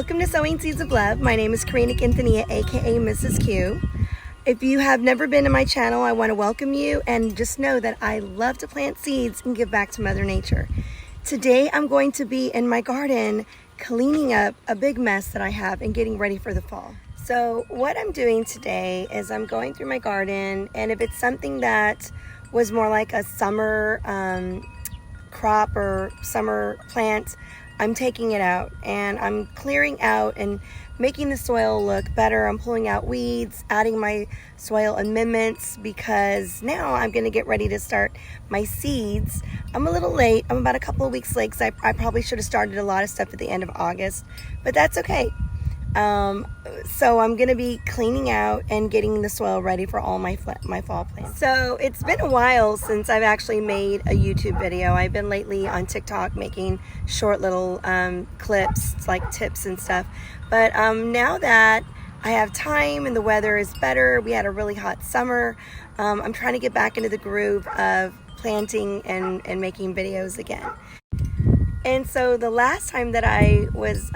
Welcome to Sowing Seeds of Love. My name is Karina Quintanilla, aka Mrs. Q. If you have never been to my channel, I want to welcome you and just know that I love to plant seeds and give back to Mother Nature. Today I'm going to be in my garden cleaning up a big mess that I have and getting ready for the fall. So what I'm doing today is I'm going through my garden, and if it's something that was more like a summer crop or summer plant, I'm taking it out and I'm clearing out and making the soil look better. I'm pulling out weeds, adding my soil amendments, because now I'm going to get ready to start my seeds. I'm a little late. I'm about a couple of weeks late because I probably should have started a lot of stuff at the end of August, but that's okay. So I'm going to be cleaning out and getting the soil ready for all my fall plants. So it's been a while since I've actually made a YouTube video. I've been lately on TikTok making short little clips. It's like tips and stuff. But now that I have time and the weather is better, we had a really hot summer, I'm trying to get back into the groove of planting and making videos again. And so the last time that I was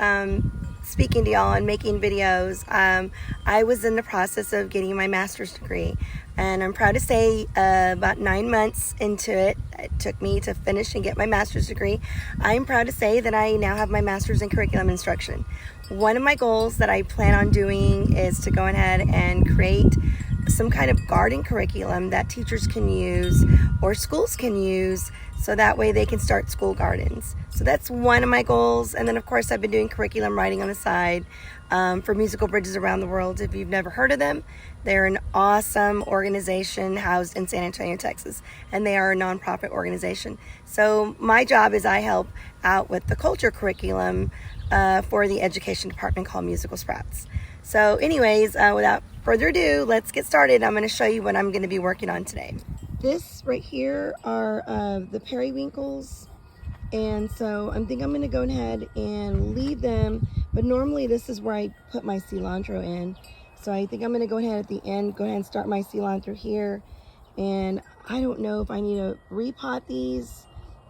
speaking to y'all and making videos, I was in the process of getting my master's degree, and I'm proud to say about 9 months into it took me to finish and get my master's degree. I'm proud to say that I now have my master's in curriculum instruction. One of my goals that I plan on doing is to go ahead and create some kind of garden curriculum that teachers can use or schools can use, so that way they can start school gardens. So that's one of my goals. And then of course I've been doing curriculum writing on the side for Musical Bridges Around the World. If you've never heard of them, they're an awesome organization housed in San Antonio, Texas, and they are a nonprofit organization. So my job is I help out with the culture curriculum for the education department called Musical Sprouts. So anyways, without further ado, let's get started. I'm going to show you what I'm going to be working on today. This right here are the periwinkles, and so I think I'm going to go ahead and leave them, but normally this is where I put my cilantro in. So I think I'm going to go ahead at the end, go ahead and start my cilantro here, and I don't know if I need to repot these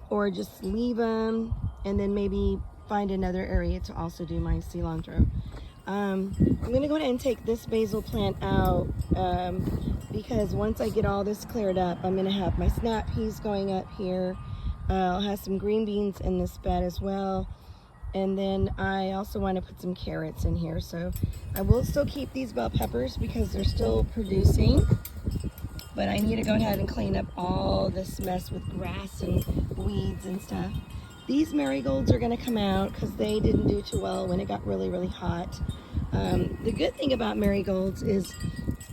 or just leave them and then maybe find another area to also do my cilantro. I'm going to go ahead and take this basil plant out because once I get all this cleared up, I'm going to have my snap peas going up here. I'll have some green beans in this bed as well. And then I also want to put some carrots in here. So I will still keep these bell peppers because they're still producing. But I need to go ahead and clean up all this mess with grass and weeds and stuff. These marigolds are going to come out because they didn't do too well when it got really, really hot. The good thing about marigolds is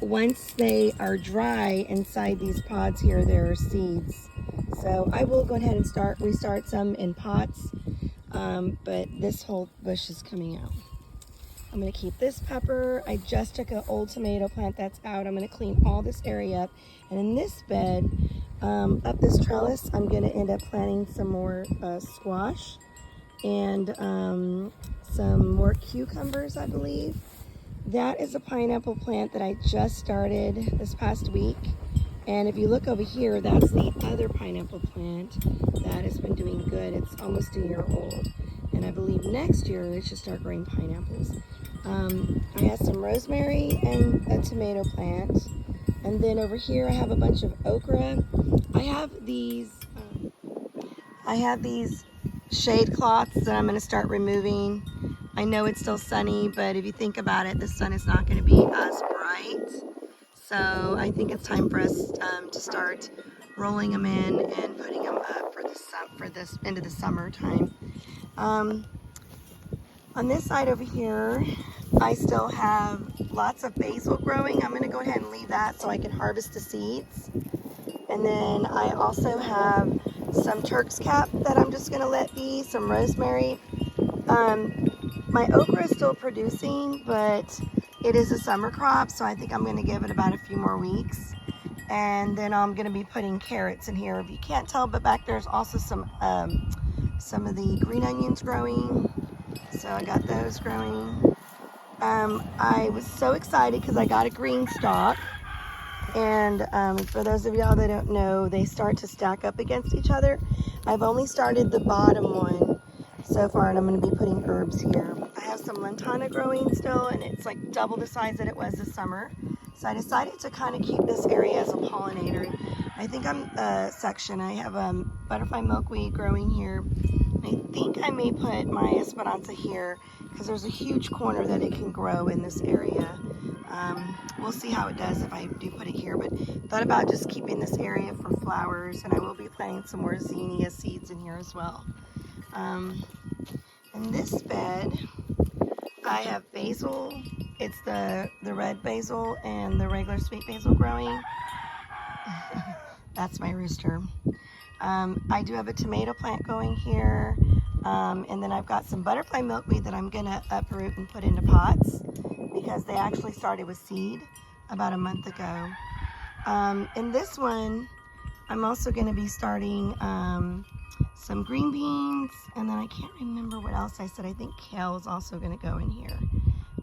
once they are dry inside these pods here, there are seeds. So I will go ahead and restart some in pots, but this whole bush is coming out. I'm going to keep this pepper. I just took an old tomato plant that's out. I'm going to clean all this area up. And in this bed, up this trellis, I'm going to end up planting some more squash and some more cucumbers, I believe. That is a pineapple plant that I just started this past week. And if you look over here, that's the other pineapple plant that has been doing good. It's almost a year old. And I believe next year it should start growing pineapples. I have some rosemary and a tomato plant. And then over here I have a bunch of okra. I have these shade cloths that I'm going to start removing. I know it's still sunny, but if you think about it, the sun is not going to be as bright. So I think it's time for us to start rolling them in and putting them up for this into the summertime. On this side over here, I still have lots of basil growing. I'm going to go ahead and leave that so I can harvest the seeds. And then I also have some Turk's cap that I'm just going to let be, some rosemary. My okra is still producing, but it is a summer crop, so I think I'm going to give it about a few more weeks. And then I'm going to be putting carrots in here. If you can't tell, but back there's also some of the green onions growing. So I got those growing. I was so excited because I got a green stalk. And for those of y'all that don't know, they start to stack up against each other. I've only started the bottom one so far, and I'm going to be putting herbs here. I have some lantana growing still, and it's like double the size that it was this summer. So I decided to kind of keep this area as a pollinator. I think I'm section. I have butterfly milkweed growing here. I think I may put my Esperanza here because there's a huge corner that it can grow in this area. We'll see how it does if I do put it here, but thought about just keeping this area for flowers, and I will be planting some more zinnia seeds in here as well. In this bed, I have basil. It's the red basil and the regular sweet basil growing. That's my rooster. I do have a tomato plant going here, and then I've got some butterfly milkweed that I'm gonna uproot and put into pots because they actually started with seed about a month ago. In this one, I'm also gonna be starting some green beans, and then I can't remember what else I said. I think kale is also gonna go in here.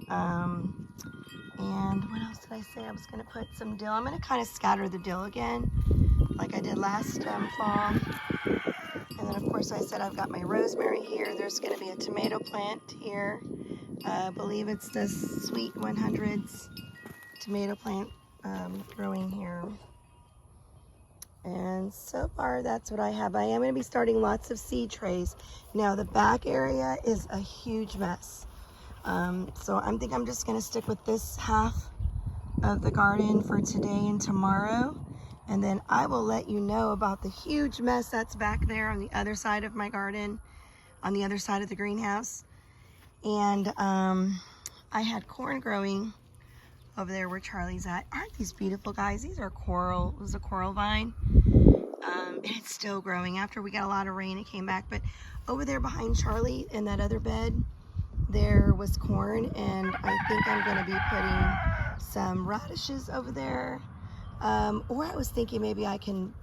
And what else did I say? I was gonna put some dill. I'm gonna kind of scatter the dill again, like I did last fall. And then of course I said I've got my rosemary here. There's gonna be a tomato plant here. I believe it's the Sweet 100s tomato plant growing here. And so far that's what I have. I am gonna be starting lots of seed trays. Now the back area is a huge mess. So I think I'm just gonna stick with this half of the garden for today and tomorrow. And then I will let you know about the huge mess that's back there on the other side of my garden, on the other side of the greenhouse. And I had corn growing over there where Charlie's at. Aren't these beautiful, guys? These are coral. It was a coral vine. And it's still growing. After we got a lot of rain, it came back. But over there behind Charlie in that other bed, there was corn, and I think I'm going to be putting some radishes over there. Or I was thinking maybe I can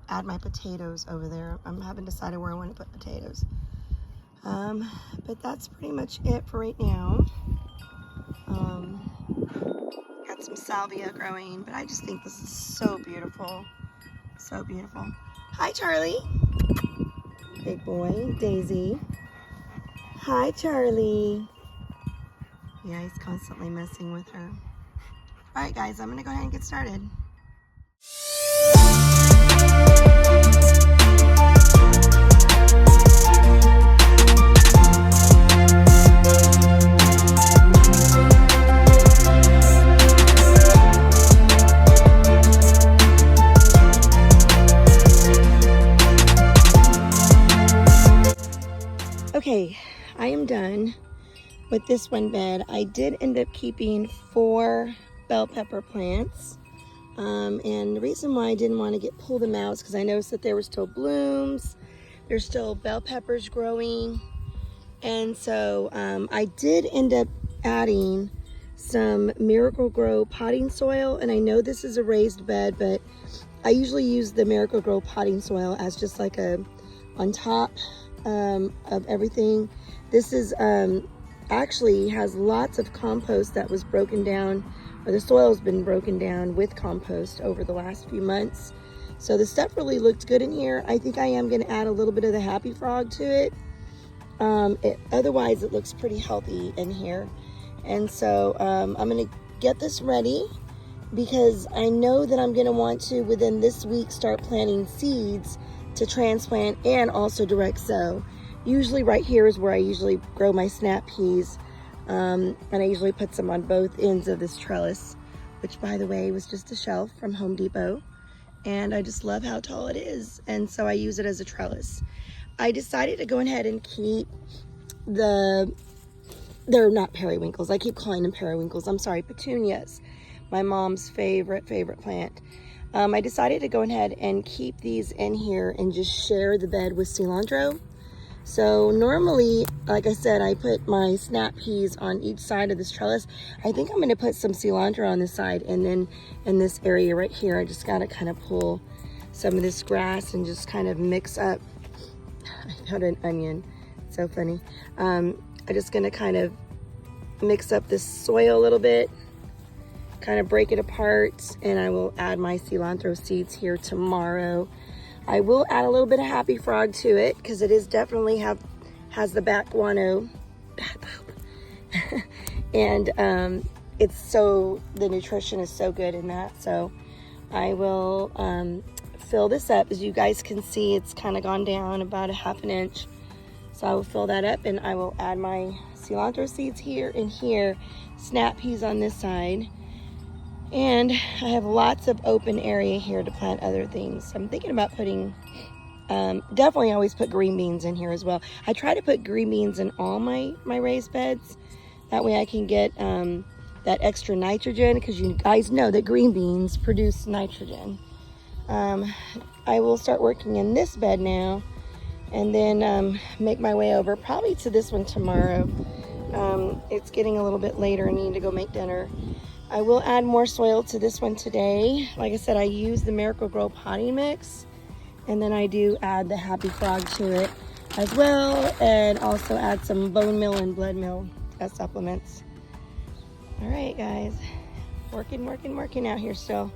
add my potatoes over there. I haven't decided where I want to put potatoes. But that's pretty much it for right now. Got some salvia growing, but I just think this is so beautiful. So beautiful. Hi, Charlie. Big boy. Daisy. Hi, Charlie. Yeah, he's constantly messing with her. All right, guys, I'm going to go ahead and get started. Okay, I am done with this one bed. I did end up keeping 4 bell pepper plants. And the reason why I didn't want to pull them out is because I noticed that there were still blooms. There's still bell peppers growing. And so I did end up adding some Miracle-Gro potting soil. And I know this is a raised bed, but I usually use the Miracle-Gro potting soil as just like a on top of everything. This is actually has lots of compost that was broken down, or the soil's been broken down with compost over the last few months. So the stuff really looked good in here. I think I am going to add a little bit of the Happy Frog to it. Otherwise it looks pretty healthy in here. And so I'm going to get this ready because I know that I'm going to want to within this week start planting seeds to transplant and also direct sow. Usually right here is where I usually grow my snap peas, and I usually put some on both ends of this trellis, which by the way was just a shelf from Home Depot, and I just love how tall it is, and so I use it as a trellis. I decided to go ahead and keep they're not periwinkles, I keep calling them periwinkles, I'm sorry, petunias, my mom's favorite plant. I decided to go ahead and keep these in here and just share the bed with cilantro. So normally, like I said, I put my snap peas on each side of this trellis. I think I'm going to put some cilantro on this side, and then in this area right here, I just got to kind of pull some of this grass and just kind of mix up. I found an onion. So funny. I'm just going to kind of mix up this soil a little bit, kind of break it apart, and I will add my cilantro seeds here tomorrow. I will add a little bit of Happy Frog to it because it is definitely has the bath guano. And the nutrition is so good in that. So I will fill this up. As you guys can see, it's kind of gone down about a ½ inch. So I will fill that up, and I will add my cilantro seeds here and here, snap peas on this side. And I have lots of open area here to plant other things. I'm thinking about putting, definitely always put green beans in here as well. I try to put green beans in all my raised beds. That way I can get that extra nitrogen, because you guys know that green beans produce nitrogen. I will start working in this bed now, and then make my way over probably to this one tomorrow. It's getting a little bit later. I need to go make dinner. I will add more soil to this one today. Like I said, I use the Miracle-Gro potting mix, and then I do add the Happy Frog to it as well, and also add some bone meal and blood meal as supplements. All right, guys, working out here still.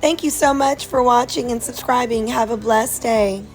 Thank you so much for watching and subscribing. Have a blessed day.